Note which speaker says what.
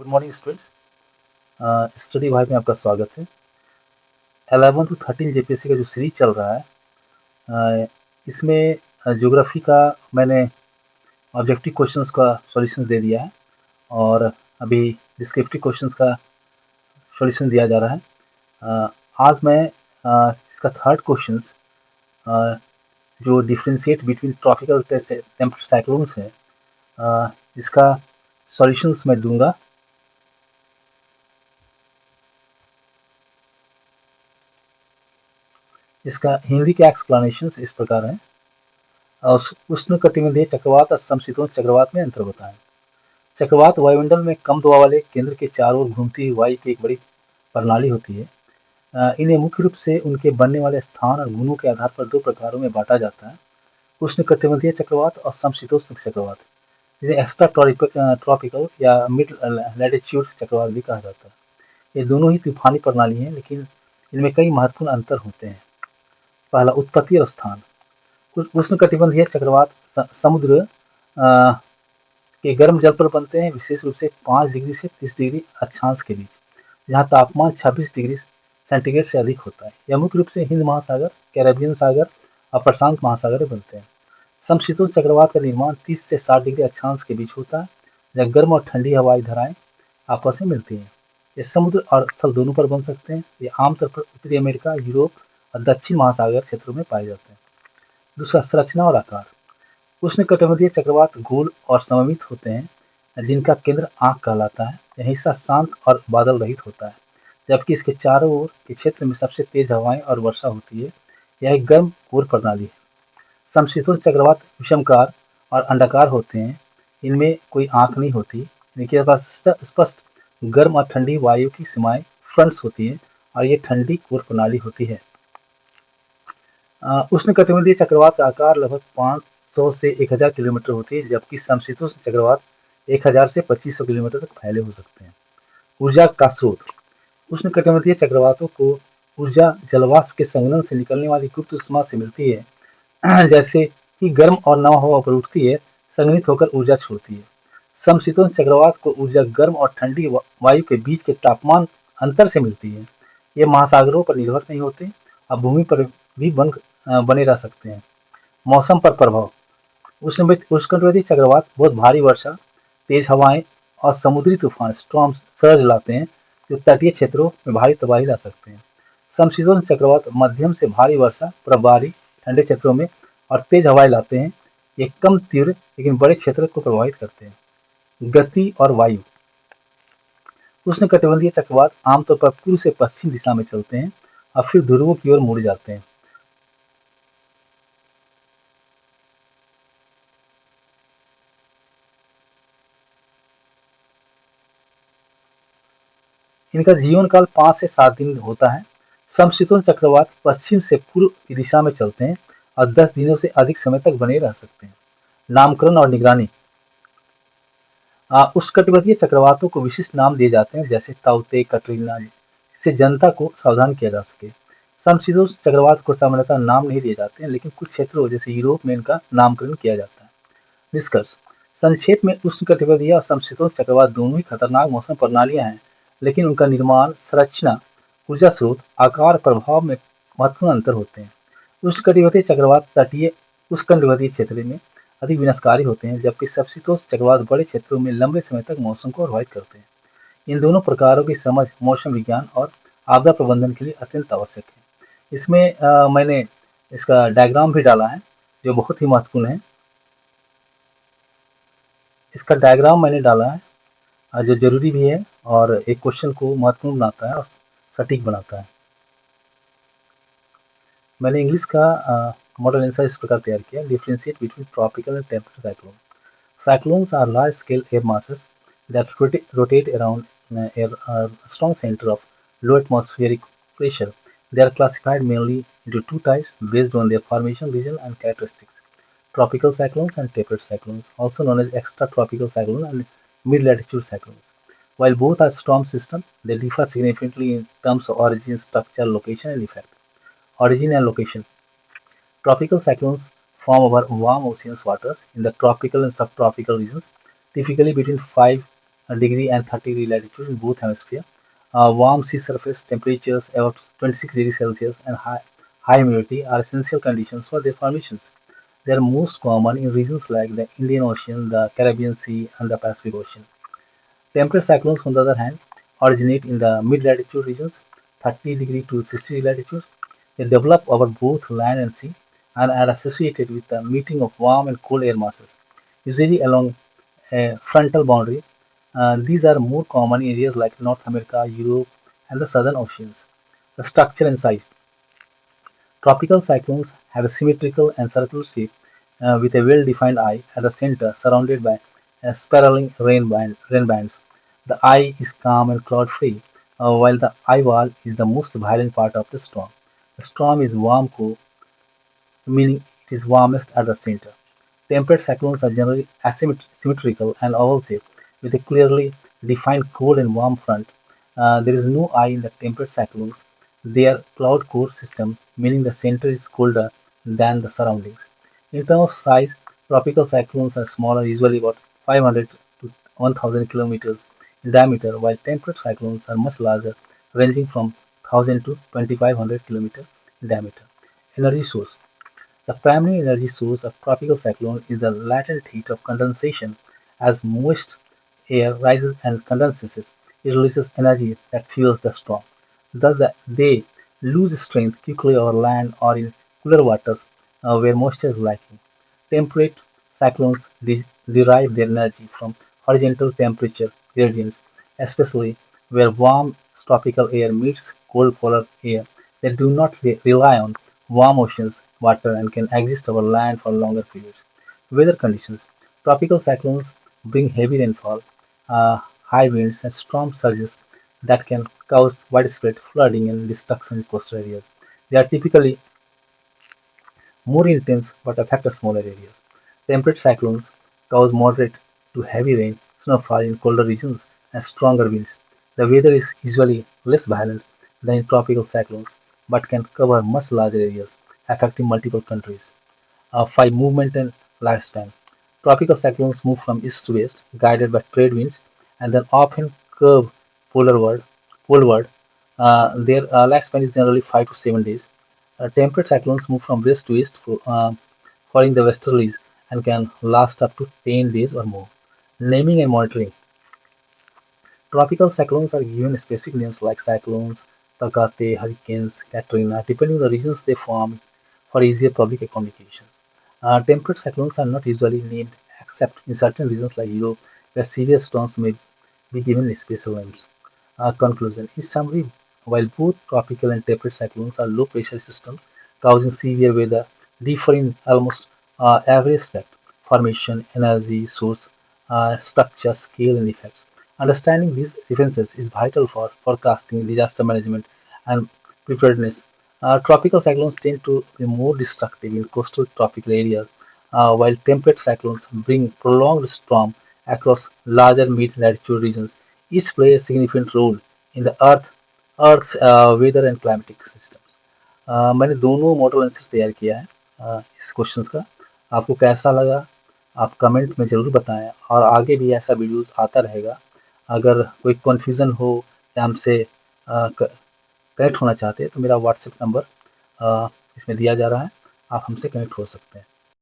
Speaker 1: Good morning students. Study भाई में आपका स्वागत है। 11 to 13 जेपीएससी का जो सीरीज चल रहा है, इसमें ज्योग्राफी का मैंने ऑब्जेक्टिव क्वेश्चंस का सॉल्यूशन दे दिया है और अभी डिस्क्रिप्टिव क्वेश्चंस का सॉल्यूशन दिया जा रहा है। आज मैं इसका थर्ड क्वेश्चंस जो differentiate between tropical temperate cyclones है, इसका सॉल्यूशंस मैं दूंगा। इसका हिंदी के एक्सप्लेनेशन इस प्रकार है। उष्णकटिबंधीय चक्रवात और समशीतोष्ण चक्रवात में अंतर बताएं। चक्रवात वायुमंडल में कम दबाव वाले केंद्र के चारों ओर घूमती हुई वायु की एक बड़ी प्रणाली होती है। इन्हें मुख्य रूप से उनके बनने वाले स्थान और गुणों के आधार पर दो प्रकारों में बांटा जाता है: उष्णकटिबंधीय चक्रवात और समशीतोष्ण चक्रवात। इन्हें एक्स्ट्रा ट्रॉपिकल या मिड लैटिट्यूड चक्रवात भी कहा जाता है। ये दोनों ही तूफानी प्रणाली हैं, लेकिन इनमें कई महत्वपूर्ण अंतर होते हैं। पहला, उत्पत्ति और स्थान। उष्णकटिबंधीय चक्रवात समुद्र के गर्म जल पर बनते हैं, विशेष रूप से 5 डिग्री से 30 डिग्री अक्षांश के बीच, जहां तापमान 26 डिग्री सेंटीग्रेड से अधिक होता है। यह मुख्य रूप से हिंद महासागर, कैरेबियन सागर और प्रशांत महासागर में बनते हैं। समशीतोष्ण चक्रवात का निर्माण 30 से 60 डिग्री अक्षांश के बीच होता है, जब गर्म और ठंडी हवाई धाराएं आपस में मिलती हैं। ये समुद्र और स्थल दोनों पर बन सकते हैं। ये आमतौर पर उत्तरी अमेरिका, यूरोप और दक्षिण महासागर क्षेत्रों में पाए जाते हैं। दूसरा, संरचना और आकार। उष्णकटिबंधीय चक्रवात गोल और सममित होते हैं, जिनका केंद्र आंख कहलाता है। यह हिस्सा शांत और बादल रहित होता है, जबकि इसके चारों ओर के क्षेत्र में सबसे तेज हवाएं और वर्षा होती है। यह एक गर्म पूर प्रणाली है। समशीतोष्ण चक्रवात विषमकार और अंडाकार होते हैं। इनमें कोई आंख नहीं होती। इनके पास स्पष्ट गर्म और ठंडी वायु की सीमाएं फ्रंट्स होती हैं और ये ठंडी पूर प्रणाली होती है। उष्णकटिबंधीय चक्रवात का आकार लगभग 500 से 1000 किलोमीटर होती है, जबकि समशीतोष्ण चक्रवात 1000 से 2500 किलोमीटर तक फैले हो सकते हैं। ऊर्जा का स्रोत। उष्णकटिबंधीय चक्रवातों को ऊर्जा जलवाष्प के संघनन से निकलने वाली गुप्त ऊष्मा से मिलती है। जैसे ही गर्म और नम हवा पर उठती है, संघनित होकर ऊर्जा छोड़ती है। समशीतोष्ण चक्रवात को ऊर्जा गर्म और ठंडी वायु के बीच के तापमान अंतर से मिलती है। ये महासागरों पर निर्भर नहीं होते और भूमि पर भी बने रह सकते हैं। मौसम पर प्रभाव। उष्णकटिबंधीय चक्रवात बहुत भारी वर्षा, तेज हवाएं और समुद्री तूफान स्टॉर्म्स सर्ज लाते हैं, जो तटीय क्षेत्रों में भारी तबाही ला सकते हैं। समशीतोष्ण चक्रवात मध्यम से भारी वर्षा, बर्फबारी, ठंडे क्षेत्रों में और तेज हवाएं लाते हैं। ये कम तीव्र लेकिन बड़े क्षेत्र को प्रभावित करते हैं। गति और वायु। उष्णकटिबंधीय चक्रवात आमतौर पर पूर्व से पश्चिम दिशा में चलते हैं और फिर ध्रुवों की ओर मुड़ जाते हैं। इनका जीवन काल 5 से 7 दिन होता है। समशीतोष्ण चक्रवात पश्चिम से पूर्व की दिशा में चलते हैं और 10 दिनों से अधिक समय तक बने रह सकते हैं। नामकरण और निगरानी। उष्णकटिबंधीय चक्रवातों को विशिष्ट नाम दिए जाते हैं, जैसे ताउते, कटरीना, जिससे जनता को सावधान किया जा सके। समशीतोष्ण चक्रवात को सामान्यतः नाम नहीं दिए जाते हैं, लेकिन कुछ क्षेत्रों जैसे यूरोप में इनका नामकरण किया जाता है। निष्कर्ष। संक्षेप में, उष्णकटिबंधीय और समशीतोष्ण चक्रवात दोनों ही खतरनाक मौसम प्रणालियां हैं, लेकिन उनका निर्माण, संरचना, ऊर्जा स्रोत, आकार, प्रभाव में महत्वपूर्ण अंतर होते हैं। उष्णकटिबंधीय चक्रवात तटीय उष्णकटिबंधीय क्षेत्र में अधिक विनाशकारी होते हैं, जबकि समशीतोष्ण चक्रवात बड़े क्षेत्रों में लंबे समय तक मौसम को प्रभावित करते हैं। इन दोनों प्रकारों की समझ मौसम विज्ञान और आपदा प्रबंधन के लिए अत्यंत आवश्यक है। इसमें मैंने इसका डायग्राम भी डाला है, जो बहुत ही महत्वपूर्ण है। इसका डायग्राम मैंने डाला है, जो जरूरी भी है और एक क्वेश्चन को महत्वपूर्ण बनाता है और सटीक बनाता है। मैंने इंग्लिश का मॉडल आंसर इस प्रकार तैयार किया: differentiate between tropical and temperate cyclone. Cyclones are large-scale air masses that rotate around a strong center of low atmospheric pressure. They are classified mainly into two types based on their formation region and characteristics: tropical cyclones and temperate cyclones, also known as extratropical cyclones and mid-latitude cyclones. While both are storm systems, they differ significantly in terms of origin, structure, location, and effect. Origin and location. Tropical cyclones form over warm ocean waters in the tropical and subtropical regions, typically between 5 degree and 30 degree latitude in both hemispheres. Warm sea surface temperatures above 26 degrees Celsius and high humidity are essential conditions for their formations. They are most common in regions like the Indian Ocean, the Caribbean Sea, and the Pacific Ocean. Temperate cyclones, on the other hand, originate in the mid-latitude regions, 30 to 60 latitude. They develop over both land and sea and are associated with the meeting of warm and cold air masses, usually along a frontal boundary. These are more common in areas like North America, Europe, and the southern oceans. The structure and size. Tropical cyclones have a symmetrical and circular shape with a well-defined eye at the center surrounded by spiraling rain bands. The eye is calm and cloud-free, while the eye wall is the most violent part of the storm. The storm is warm core, meaning it is warmest at the center. Temperate cyclones are generally asymmetrical and oval-shaped, with a clearly defined cold and warm front. There is no eye in the temperate cyclones. They are cloud core system, meaning the center is colder than the surroundings. In terms of size, tropical cyclones are smaller, usually about 500 to 1000 kilometers in diameter, while temperate cyclones are much larger, ranging from 1000 to 2500 kilometers in diameter. Energy source. The primary energy source of tropical cyclone is the latent heat of condensation. As moist air rises and condenses, it releases energy that fuels the storm. Thus, they lose strength quickly over land or in cooler waters where moisture is lacking. Temperate cyclones derive their energy from horizontal temperature gradients, especially where warm tropical air meets cold polar air. They do not rely on warm oceans water and can exist over land for longer periods. Weather conditions. Tropical cyclones bring heavy rainfall, high winds, and storm surges that can cause widespread flooding and destruction in coastal areas. They are typically more intense but affect smaller areas. Temperate cyclones cause moderate to heavy rain, snowfall in colder regions, and stronger winds. The weather is usually less violent than in tropical cyclones but can cover much larger areas, affecting multiple countries. 5. Movement and lifespan. Tropical cyclones move from east to west, guided by trade winds, and then often curve polarward. poleward. Their lifespan is generally 5 to 7 days. Temperate cyclones move from west to east, following the westerlies, and can last up to 10 days or more. Naming and monitoring. Tropical cyclones are given specific names like cyclones, Takate, hurricanes, Katrina, depending on the regions they form for easier public communications. Temperate cyclones are not usually named except in certain regions like Europe, where severe storms may be given special names. Conclusion. In summary, while both tropical and temperate cyclones are low pressure systems causing severe weather, differ in almost every aspect formation, energy, source, structure, scale, and effects. Understanding these differences is vital for forecasting, disaster management, and preparedness. Tropical cyclones tend to be more destructive in coastal tropical areas, while temperate cyclones bring prolonged storm across larger mid-latitude regions. Each plays a significant role in the Earth's weather and climatic systems. मैंने दोनों model answer तैयार किया है इस questions का। आपको कैसा लगा आप कमेंट में ज़रूर बताएं और आगे भी ऐसा वीडियोस आता रहेगा। अगर कोई कन्फ्यूज़न हो या हमसे कनेक्ट होना चाहते हैं तो मेरा व्हाट्सएप नंबर इसमें दिया जा रहा है, आप हमसे कनेक्ट हो सकते हैं।